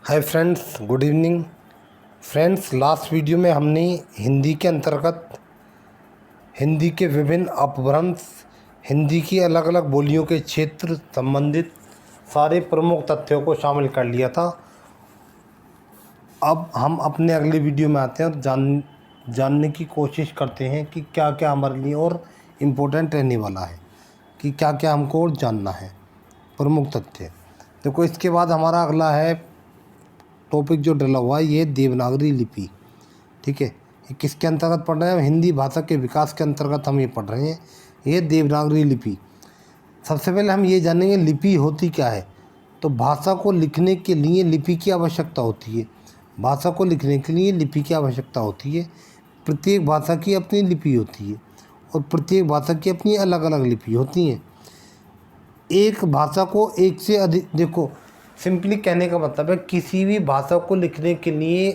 Hi friends, good evening. Friends, last video में हमने हिंदी के अंतर्गत हिंदी के विभिन्न अपभ्रंश, हिंदी की अलग अलग बोलियों के क्षेत्र संबंधित सारे प्रमुख तथ्यों को शामिल कर लिया था। अब हम अपने अगले वीडियो में आते हैं और जानने की कोशिश करते हैं कि क्या क्या हमारे लिए और इम्पोर्टेंट रहने वाला है, कि क्या क्या हमको और जानना है, प्रमुख तथ्य। देखो, इसके बाद हमारा अगला है टॉपिक जो डला हुआ है, ये देवनागरी लिपि। ठीक है, ये किसके अंतर्गत पढ़ रहे हैं? हिंदी भाषा के विकास के अंतर्गत हम ये पढ़ रहे हैं, ये देवनागरी लिपि। सबसे पहले हम ये जानेंगे लिपि होती क्या है। तो भाषा को लिखने के लिए लिपि की आवश्यकता होती है। भाषा को लिखने के लिए लिपि की आवश्यकता होती है। प्रत्येक भाषा की अपनी लिपि होती है और प्रत्येक भाषा की अपनी अलग अलग लिपि होती हैं। एक भाषा को एक से अधिक, देखो सिंपली कहने का मतलब है किसी भी भाषा को लिखने के लिए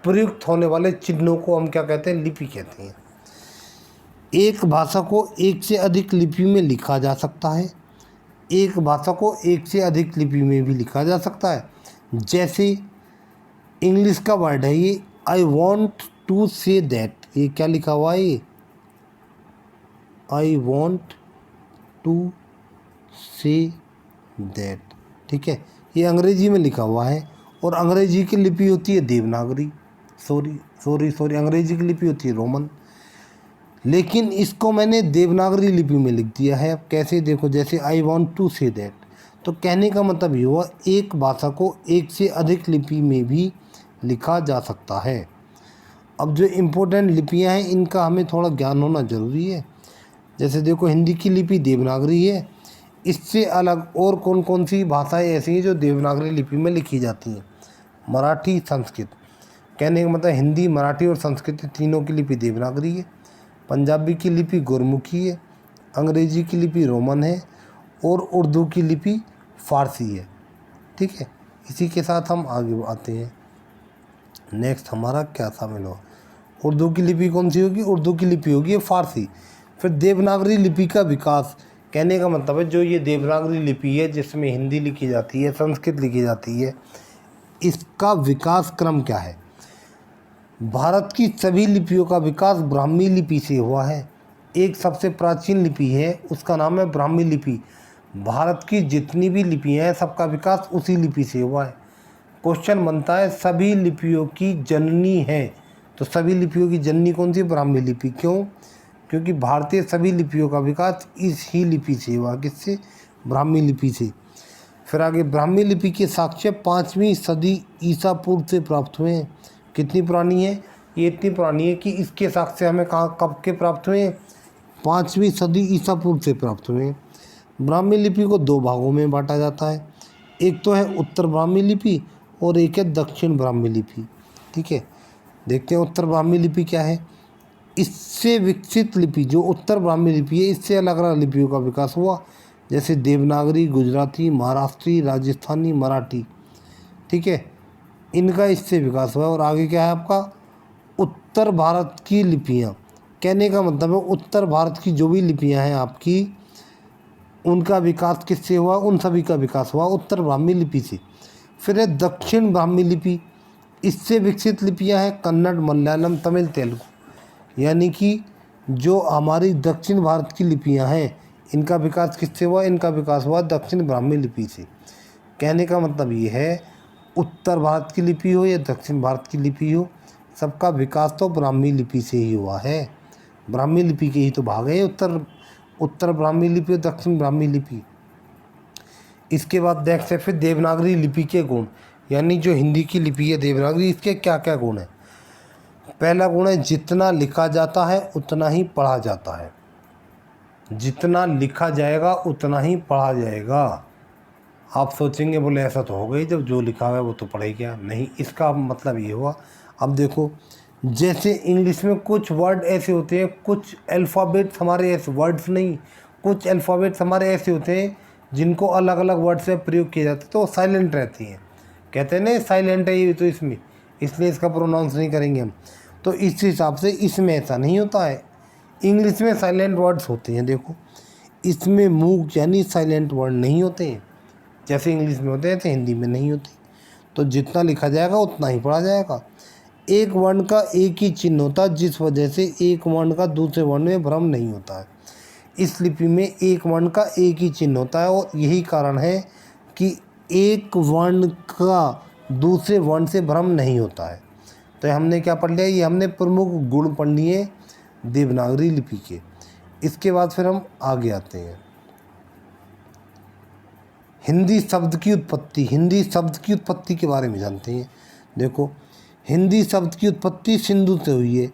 प्रयुक्त होने वाले चिन्हों को हम क्या कहते हैं? लिपि कहते हैं। एक भाषा को एक से अधिक लिपि में लिखा जा सकता है। एक भाषा को एक से अधिक लिपि में भी लिखा जा सकता है। जैसे इंग्लिश का वर्ड है ये, I want to say that. ये क्या लिखा हुआ है? ये I want to say that. ठीक है, ये अंग्रेजी में लिखा हुआ है और अंग्रेजी की लिपि होती है देवनागरी। अंग्रेजी की लिपि होती है रोमन। लेकिन इसको मैंने देवनागरी लिपि में लिख दिया है। अब कैसे? देखो, जैसे I want to say that, तो कहने का मतलब ये हुआ एक भाषा को एक से अधिक लिपि में भी लिखा जा सकता है। अब जो इम्पोर्टेंट लिपियाँ हैं इनका हमें थोड़ा ज्ञान होना ज़रूरी है। जैसे देखो, हिंदी की लिपि देवनागरी है। इससे अलग और कौन कौन सी भाषाएं ऐसी हैं जो देवनागरी लिपि में लिखी जाती हैं? मराठी, संस्कृत। कहने का मतलब हिंदी, मराठी और संस्कृत तीनों की लिपि देवनागरी है। पंजाबी की लिपि गुरमुखी है। अंग्रेजी की लिपि रोमन है और उर्दू की लिपि फारसी है। ठीक है, इसी के साथ हम आगे आते हैं। नेक्स्ट हमारा क्या शामिल हो? उर्दू की लिपि कौन सी होगी? उर्दू की लिपि होगी फारसी। फिर देवनागरी लिपि का विकास। कहने का मतलब है जो ये देवनागरी लिपि है जिसमें हिंदी लिखी जाती है, संस्कृत लिखी जाती है, इसका विकास क्रम क्या है? भारत की सभी लिपियों का विकास ब्राह्मी लिपि से हुआ है। एक सबसे प्राचीन लिपि है, उसका नाम है ब्राह्मी लिपि। भारत की जितनी भी लिपियाँ हैं सबका विकास उसी लिपि से हुआ है। क्वेश्चन बनता है सभी लिपियों की जननी है, तो सभी लिपियों की जननी कौन सी? ब्राह्मी लिपि। क्यों? क्योंकि भारतीय सभी लिपियों का विकास इस ही लिपि से हुआ। किससे? ब्राह्मी लिपि से। फिर आगे, ब्राह्मी लिपि के साक्ष्य 5वीं सदी ईसा पूर्व से प्राप्त हुए हैं। कितनी पुरानी है? ये इतनी पुरानी है कि इसके साक्ष्य हमें कहाँ कब के प्राप्त हुए हैं? 5वीं सदी ईसा पूर्व से प्राप्त हुए हैं। ब्राह्मी लिपि को 2 भागों में बांटा जाता है। एक तो है उत्तर ब्राह्मी लिपि और एक है दक्षिण ब्राह्मी लिपि। ठीक है, देखते हैं उत्तर ब्राह्मी लिपि क्या है। इससे विकसित लिपि जो उत्तर ब्राह्मी लिपि है, इससे अलग अलग लिपियों का विकास हुआ, जैसे देवनागरी, गुजराती, महाराष्ट्री, राजस्थानी, मराठी। ठीक है, इनका इससे विकास हुआ। और आगे क्या है आपका? उत्तर भारत की लिपियाँ। कहने का मतलब है उत्तर भारत की जो भी लिपियाँ हैं आपकी, उनका विकास किससे हुआ? उन सभी का विकास हुआ उत्तर ब्राह्मी लिपि से। फिर है दक्षिण ब्राह्मी लिपि। इससे विकसित लिपियाँ हैं कन्नड़, मलयालम, तमिल, तेलुगु। यानी कि जो हमारी दक्षिण भारत की लिपियाँ हैं इनका विकास किससे हुआ? इनका विकास हुआ दक्षिण ब्राह्मी लिपि से। कहने का मतलब ये है उत्तर भारत की लिपि हो या दक्षिण भारत की लिपि हो, सबका विकास तो ब्राह्मी लिपि से ही हुआ है। ब्राह्मी लिपि के ही तो भाग है उत्तर ब्राह्मी लिपि और दक्षिण ब्राह्मी लिपि। इसके बाद देखते फिर देवनागरी लिपि के गुण, यानी जो हिंदी की लिपि है देवनागरी, इसके क्या क्या गुण हैं? पहला गुण है जितना लिखा जाता है उतना ही पढ़ा जाता है। जितना लिखा जाएगा उतना ही पढ़ा जाएगा। आप सोचेंगे बोले ऐसा तो हो गई, जब जो लिखा हुआ है वो तो पढ़े क्या? नहीं, इसका मतलब ये हुआ। अब देखो, जैसे इंग्लिश में कुछ वर्ड ऐसे होते हैं, कुछ अल्फ़ाबेट्स हमारे ऐसे वर्ड्स नहीं, कुछ अल्फ़ाबेट्स हमारे ऐसे होते हैं जिनको अलग अलग वर्ड से प्रयोग किया जाता है तो साइलेंट रहती हैं। कहते हैं ना साइलेंट है ये तो इसमें, इसलिए इसका प्रोनाउंस नहीं करेंगे हम। तो इस हिसाब से इसमें ऐसा नहीं होता है। इंग्लिश में साइलेंट वर्ड्स होते हैं। देखो, इसमें मूक यानी साइलेंट वर्ड नहीं होते हैं। जैसे इंग्लिश में होते हैं तो हिंदी में नहीं होते। तो जितना लिखा जाएगा उतना ही पढ़ा जाएगा। एक वर्ण का एक ही चिन्ह होता है, जिस वजह से एक वर्ण का दूसरे वर्ण में भ्रम नहीं होता है। इस लिपि में एक वर्ण का एक ही चिन्ह होता है और यही कारण है कि एक वर्ण का दूसरे वर्ण से भ्रम नहीं होता है। तो हमने क्या पढ़ लिया, ये हमने प्रमुख गुण पढ़ लिए देवनागरी लिपि के। इसके बाद फिर हम आगे आते हैं हिंदी शब्द की उत्पत्ति। हिंदी शब्द की उत्पत्ति के बारे में जानते हैं। देखो, हिंदी शब्द की उत्पत्ति सिंधु से हुई है।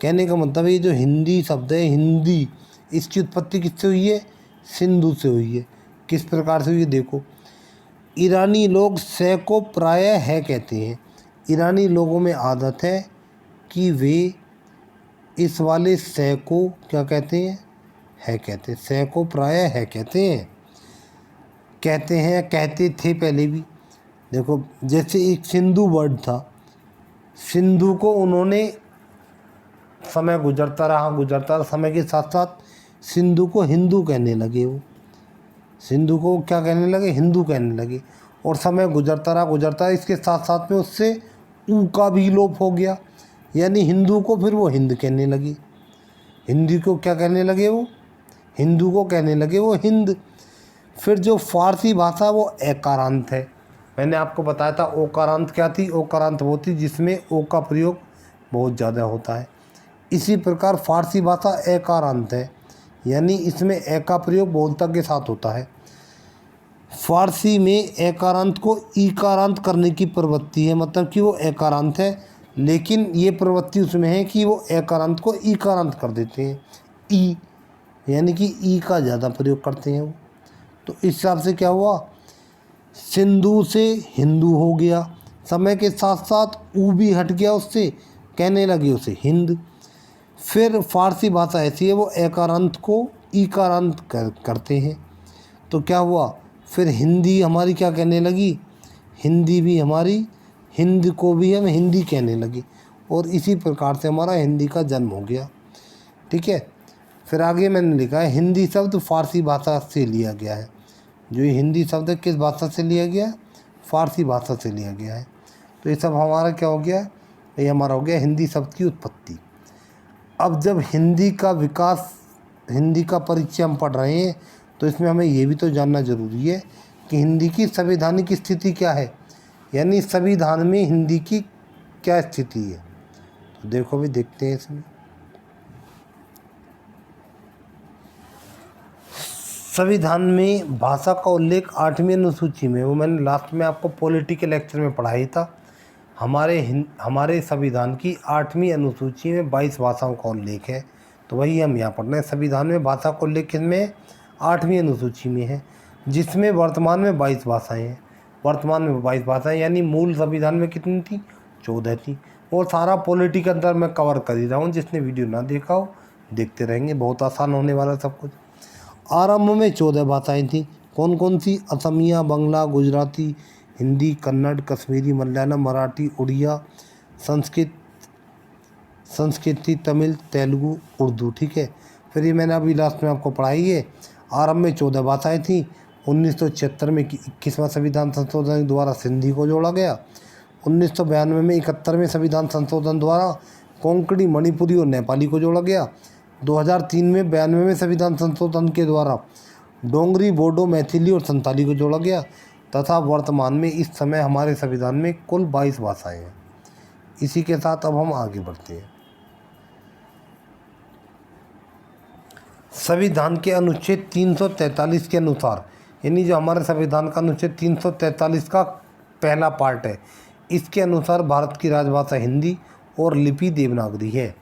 कहने का मतलब है ये जो हिंदी शब्द है, हिंदी, इसकी उत्पत्ति किससे हुई है? सिंधु से हुई है। किस प्रकार से हुई है? देखो, ईरानी लोग से को प्रायः है कहते हैं। ईरानी लोगों में आदत है कि वे इस वाले से को क्या कहते हैं? है कहते हैं। से को प्रायः है कहते हैं, कहते थे पहले भी। देखो, जैसे एक सिंधु वर्ड था, सिंधु को उन्होंने समय गुजरता रहा, समय के साथ साथ सिंधु को हिंदू कहने लगे। वो सिंधु को क्या कहने लगे? हिंदू कहने लगे। और समय गुजरता रहा, इसके साथ साथ में उससे ऊ का भी लोप हो गया, यानी हिंदू को फिर वो हिंद कहने लगे। हिंदी को क्या कहने लगे? वो हिंदू को कहने लगे वो हिंद। फिर जो फारसी भाषा वो एकारांत है। मैंने आपको बताया था ओकारांत क्या थी? ओकारांत वो थी जिसमें ओ का प्रयोग बहुत ज़्यादा होता है। इसी प्रकार फारसी भाषा एकारांत है, यानी इसमें ए का प्रयोग बहुलता के साथ होता है। फारसी में एकारांत को ईकारांत करने की प्रवृत्ति है, मतलब कि वो एकारांत है, लेकिन ये प्रवृत्ति उसमें है कि वो एकारांत को ईकारांत कर देते हैं। ई, यानी कि ई का ज़्यादा प्रयोग करते हैं वो। तो इस हिसाब से क्या हुआ? सिंधु से हिंदू हो गया, समय के साथ साथ ऊ भी हट गया उससे, कहने लगे उसे हिंद। फिर फारसी भाषा ऐसी है, वो एकारांत को ईकारांत करते हैं। तो क्या हुआ? फिर हिंदी हमारी क्या कहने लगी? हिंदी भी हमारी, हिंद को भी हम हिंदी कहने लगे, और इसी प्रकार से हमारा हिंदी का जन्म हो गया। ठीक है। फिर आगे मैंने लिखा है हिंदी शब्द फारसी भाषा से लिया गया है। जो ये हिंदी शब्द है किस भाषा से लिया गया? फारसी भाषा से लिया गया है। तो ये सब हमारा क्या हो गया? ये हमारा हो गया हिंदी शब्द की उत्पत्ति। अब जब हिंदी का विकास, हिंदी का परिचय हम पढ़ रहे हैं, तो इसमें हमें ये भी तो जानना ज़रूरी है कि हिंदी की संवैधानिक स्थिति क्या है, यानी संविधान में हिंदी की क्या स्थिति है। तो देखो भी, देखते हैं इसमें। संविधान में भाषा का उल्लेख 8वीं अनुसूची में, वो मैंने लास्ट में आपको पॉलिटिकल लेक्चर में पढ़ाई था। हमारे संविधान की 8वीं अनुसूची में 22 भाषाओं का उल्लेख है। तो वही हम यहाँ पढ़ रहे हैं। संविधान में भाषा का उल्लेख किसमें? 8वीं अनुसूची में है, जिसमें वर्तमान में 22 भाषाएँ हैं। वर्तमान में 22 भाषाएँ, यानी मूल संविधान में कितनी थी? 14 थी। और सारा पॉलिटिकल अंदर मैं कवर कर ही रहा हूँ। जिसने वीडियो ना देखा हो देखते रहेंगे, बहुत आसान होने वाला सब कुछ। आरंभ में 14 भाषाएँ थीं। कौन कौन सी? असमिया, बंगला, गुजराती, हिंदी, कन्नड़, कश्मीरी, मलयालम, मराठी, उड़िया, संस्कृत, तमिल, तेलुगु, उर्दू। ठीक है। फिर ये मैंने अभी लास्ट में आपको पढ़ाई है। आरंभ में 14 भाषाएँ थीं। 1976 में 21वां संविधान संशोधन द्वारा सिंधी को जोड़ा गया। 1992 में 71वें संविधान संशोधन द्वारा कोंकणी, मणिपुरी और नेपाली को जोड़ा गया। 2003 में 92वें संविधान संशोधन के द्वारा डोंगरी, बोडो, मैथिली और संताली को जोड़ा गया, तथा वर्तमान में इस समय हमारे संविधान में कुल 22 भाषाएँ हैं। इसी के साथ अब हम आगे बढ़ते हैं। संविधान के अनुच्छेद 343 के अनुसार, यानी जो हमारे संविधान का अनुच्छेद 343 का पहला पार्ट है, इसके अनुसार भारत की राजभाषा हिंदी और लिपि देवनागरी है।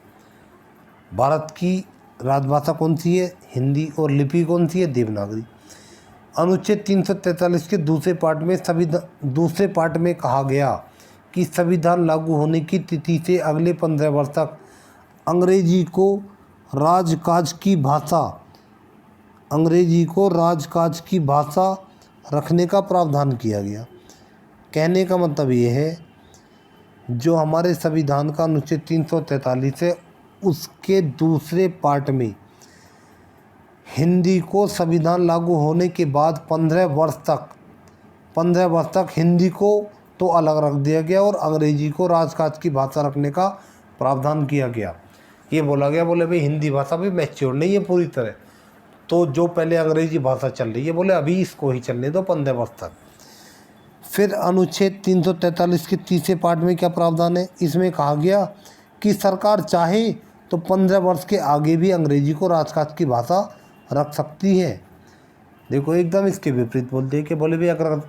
भारत की राजभाषा कौन सी है? हिंदी, और लिपि कौन सी है? देवनागरी। अनुच्छेद 343 के दूसरे पार्ट में कहा गया कि संविधान लागू होने की तिथि से अगले 15 वर्ष तक अंग्रेजी को राजकाज की भाषा रखने का प्रावधान किया गया। कहने का मतलब ये है, जो हमारे संविधान का अनुच्छेद 343 है, उसके दूसरे पार्ट में हिंदी को संविधान लागू होने के बाद 15 वर्ष तक हिंदी को तो अलग रख दिया गया और अंग्रेजी को राजकाज की भाषा रखने का प्रावधान किया गया। ये बोला गया, बोले भाई हिंदी भाषा भी मैच्योर नहीं है पूरी तरह, तो जो पहले अंग्रेजी भाषा चल रही है बोले अभी इसको ही चलने दो 15 वर्ष तक। फिर अनुच्छेद 343 के तीसरे पार्ट में क्या प्रावधान है, इसमें कहा गया कि सरकार चाहे तो 15 वर्ष के आगे भी अंग्रेजी को राजकाज की भाषा रख सकती है। देखो एकदम इसके विपरीत बोलते हैं कि बोले भाई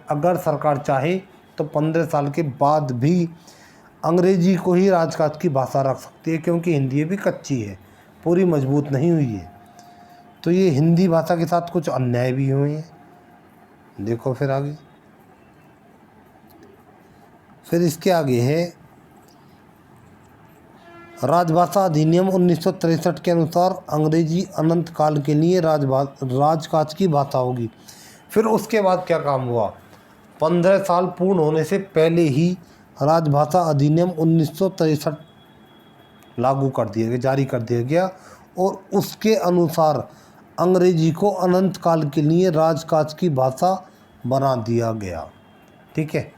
अगर सरकार चाहे तो 15 साल के बाद भी अंग्रेजी को ही राजकाज की भाषा रख सकती है, क्योंकि हिंदी भी कच्ची है, पूरी मजबूत नहीं हुई है। तो ये हिंदी भाषा के साथ कुछ अन्याय भी हुए हैं। देखो फिर आगे, फिर इसके आगे है राजभाषा अधिनियम 1963 के अनुसार अंग्रेजी अनंत काल के लिए राजकाज की भाषा होगी। फिर उसके बाद क्या काम हुआ, 15 साल पूर्ण होने से पहले ही राजभाषा अधिनियम 1963 लागू कर दिया गया, जारी कर दिया गया, और उसके अनुसार अंग्रेजी को अनंत काल के लिए राजकाज की भाषा बना दिया गया। ठीक है।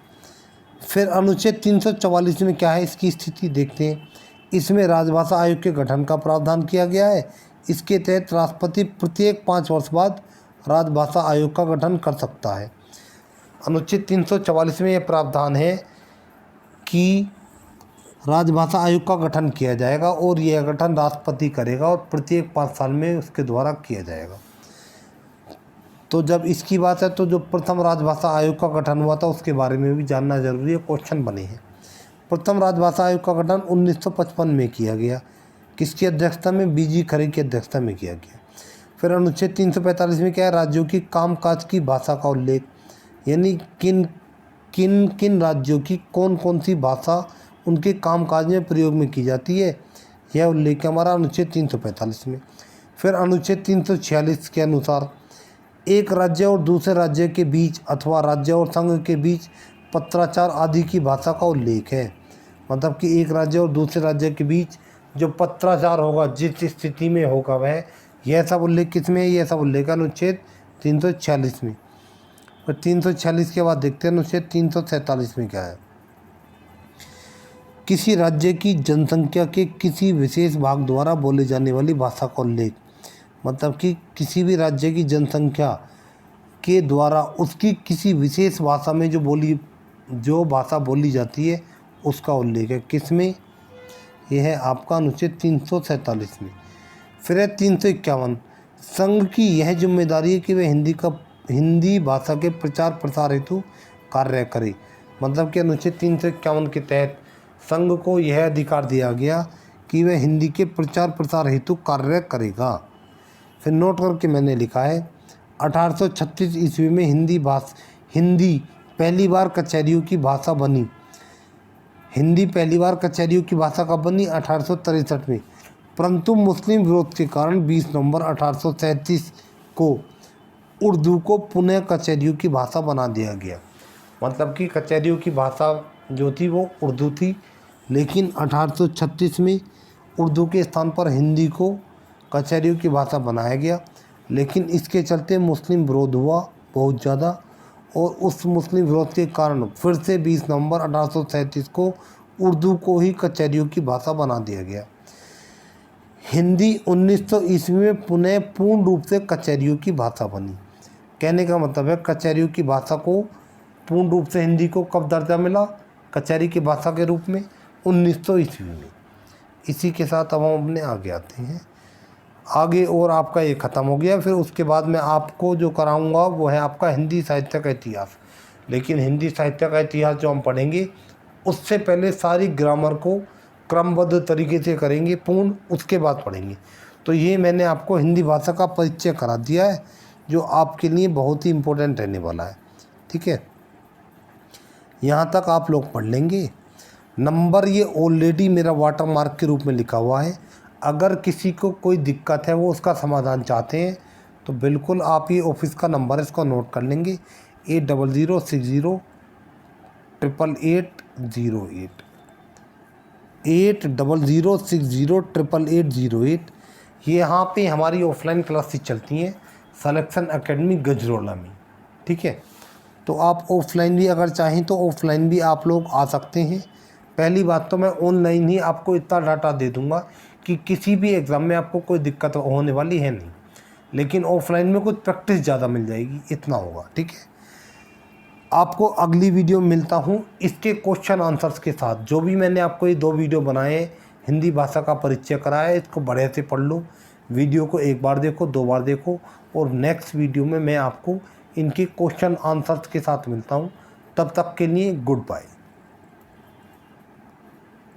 फिर अनुच्छेद 344 में क्या है, इसकी स्थिति देखते हैं। इसमें राजभाषा आयोग के गठन का प्रावधान किया गया है। इसके तहत राष्ट्रपति प्रत्येक 5 वर्ष बाद राजभाषा आयोग का गठन कर सकता है। अनुच्छेद 344 में यह प्रावधान है कि राजभाषा आयोग का गठन किया जाएगा और यह गठन राष्ट्रपति करेगा और प्रत्येक 5 साल में उसके द्वारा किया जाएगा। तो जब इसकी बात है तो जो प्रथम राजभाषा आयोग का गठन हुआ था उसके बारे में भी जानना जरूरी है, क्वेश्चन बने हैं। प्रथम राजभाषा आयोग का गठन 1955 में किया गया। किसकी अध्यक्षता में, बीजी खरे की अध्यक्षता में किया गया। फिर अनुच्छेद 345 में क्या है, राज्यों की कामकाज की भाषा का उल्लेख, यानी किन किन किन राज्यों की कौन कौन सी भाषा उनके कामकाज में प्रयोग में की जाती है, यह उल्लेख है हमारा अनुच्छेद 345 में। फिर अनुच्छेद 346 के अनुसार एक राज्य और दूसरे राज्य के बीच अथवा राज्य और संघ के बीच पत्राचार आदि की भाषा का उल्लेख है। मतलब कि एक राज्य और दूसरे राज्य के बीच जो पत्राचार होगा, जिस स्थिति में होगा वह, यह सब उल्लेख किस में है, यह सब उल्लेख अनुच्छेद 346 में। और 346 के बाद देखते हैं अनुच्छेद 347 में क्या है। किसी राज्य की जनसंख्या के किसी विशेष भाग द्वारा बोले जाने वाली भाषा का उल्लेख, मतलब कि किसी भी राज्य की जनसंख्या के द्वारा उसकी किसी विशेष भाषा में जो भाषा बोली जाती है उसका उल्लेख है। किस में, यह है आपका अनुच्छेद 347 में। फिर है 351, संघ की यह जिम्मेदारी है कि वह हिंदी भाषा के प्रचार प्रसार हेतु कार्य करे। मतलब कि अनुच्छेद 351 के तहत संघ को यह अधिकार दिया गया कि वह हिंदी के प्रचार प्रसार हेतु कार्य करेगा। फिर नोट करके मैंने लिखा है 1836 ईस्वी में हिंदी पहली बार कचहरियों की भाषा बनी। हिंदी पहली बार कचहरियों की भाषा कब बनी, 1863 में। परंतु मुस्लिम विरोध के कारण 20 नवंबर 1837 को उर्दू को पुनः कचहरियों की भाषा बना दिया गया। मतलब कि कचहरियों की भाषा जो थी वो उर्दू थी, लेकिन 1836 में उर्दू के स्थान पर हिंदी को कचहरियों की भाषा बनाया गया। लेकिन इसके चलते मुस्लिम विरोध हुआ बहुत ज़्यादा, और उस मुस्लिम विरोध के कारण फिर से 20 नवंबर 1837 को उर्दू को ही कचहरियों की भाषा बना दिया गया। हिंदी 1900 ईस्वी में पुनः पूर्ण रूप से कचहरियों की भाषा बनी। कहने का मतलब है कचहरियों की भाषा को पूर्ण रूप से हिंदी को कब दर्जा मिला, कचहरी की भाषा के रूप में, 1900 ईस्वी में। इसी के साथ अब हम अपने आगे आते हैं आगे, और आपका ये ख़त्म हो गया। फिर उसके बाद मैं आपको जो कराऊंगा वो है आपका हिंदी साहित्य का इतिहास। लेकिन हिंदी साहित्य का इतिहास जो हम पढ़ेंगे उससे पहले सारी ग्रामर को क्रमबद्ध तरीके से करेंगे पूर्ण, उसके बाद पढ़ेंगे। तो ये मैंने आपको हिंदी भाषा का परिचय करा दिया है जो आपके लिए बहुत ही इम्पोर्टेंट रहने वाला है। ठीक है, यहाँ तक आप लोग पढ़ लेंगे। नंबर ये ऑलरेडी मेरा वाटर मार्क के रूप में लिखा हुआ है। अगर किसी को कोई दिक्कत है, वो उसका समाधान चाहते हैं, तो बिल्कुल आप ये ऑफिस का नंबर है इसको नोट कर लेंगे, 8006088808 8006088808। ये यहाँ पे हमारी ऑफलाइन क्लासेस चलती हैं सिलेक्शन एकेडमी गजरोला में। ठीक है, तो आप ऑफलाइन भी अगर चाहें तो ऑफलाइन भी आप लोग आ सकते हैं। पहली बात तो मैं ऑनलाइन ही आपको इतना डाटा दे दूंगा कि किसी भी एग्ज़ाम में आपको कोई दिक्कत होने वाली है नहीं, लेकिन ऑफलाइन में कुछ प्रैक्टिस ज़्यादा मिल जाएगी, इतना होगा। ठीक है, आपको अगली वीडियो मिलता हूँ इसके क्वेश्चन आंसर्स के साथ। जो भी मैंने आपको ये 2 वीडियो बनाए, हिंदी भाषा का परिचय कराया है, इसको बढ़िया से पढ़ लो। वीडियो को 1 बार देखो, 2 बार देखो, और नेक्स्ट वीडियो में मैं आपको इनके क्वेश्चन आंसर्स के साथ मिलता हूँ। तब तक के लिए गुड बाय।